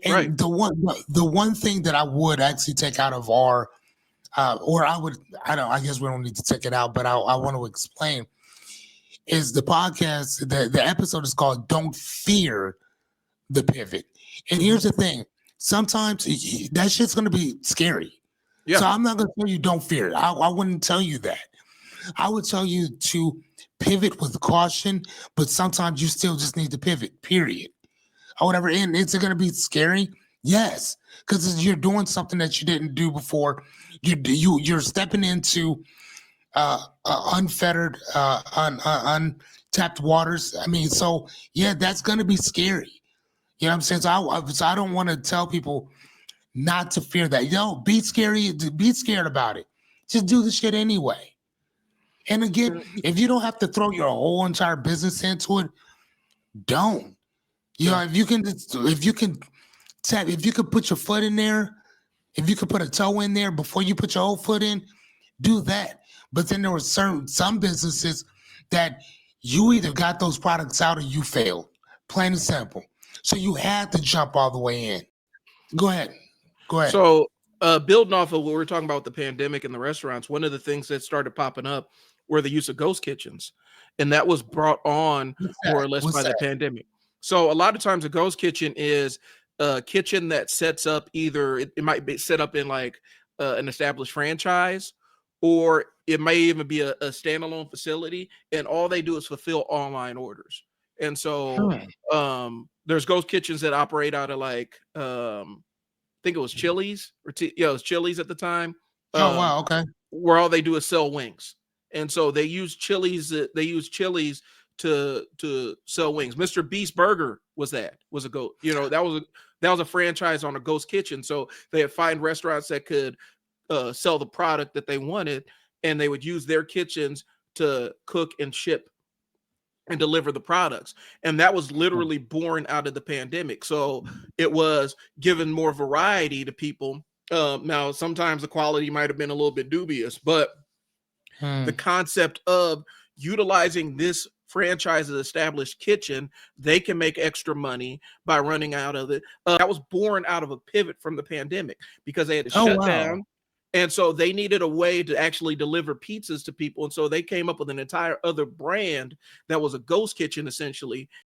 Right. And the one thing that I would actually take out of our or I guess we don't need to take it out, but I want to explain is the podcast, the episode is called Don't Fear the Pivot. And Hmm. here's the thing. Sometimes that shit's gonna be scary. Yeah. So I'm not gonna tell you don't fear it. I wouldn't tell you that. I would tell you to pivot with caution, but sometimes you still just need to pivot, period. Or whatever. And is it gonna be scary? Yes. Because you're doing something that you didn't do before. You're stepping into unfettered, untapped waters. I mean, so yeah, that's gonna be scary. You know what I'm saying? So I don't want to tell people not to fear that. Be scary, be scared about it. Just do the shit anyway. And again, if you don't have to throw your whole entire business into it, don't. Yeah. If you can put your foot in there, if you could put a toe in there before you put your whole foot in, do that. But then there were some businesses that you either got those products out or you failed. Plain and simple. So you had to jump all the way in. Go ahead. Go ahead. So, building off of what we were talking about with the pandemic and the restaurants, one of the things that started popping up were the use of ghost kitchens, and that was brought on What's more that? or less What's by the that? pandemic. So, a lot of times, a ghost kitchen is a kitchen that sets up either it might be set up in like an established franchise, or it may even be a standalone facility, and all they do is fulfill online orders. And so, Hmm. there's ghost kitchens that operate out of like think it was Chili's it was Chili's at the time, Oh um, wow. Okay. where all they do is sell wings, and so they use Chili's to sell wings. Mr. Beast Burger was a go that was a franchise on a ghost kitchen. So they'd find restaurants that could sell the product that they wanted, and they would use their kitchens to cook and ship and deliver the products. And that was literally born out of the pandemic. So it was given more variety to people. Now, sometimes the quality might have been a little bit dubious, but the Hmm. concept of utilizing this franchise's established kitchen, they can make extra money by running out of it. That was born out of a pivot from the pandemic because they had to Oh shut wow. down. And so they needed a way to actually deliver pizzas to people. And so they came up with an entire other brand that was a ghost kitchen essentially.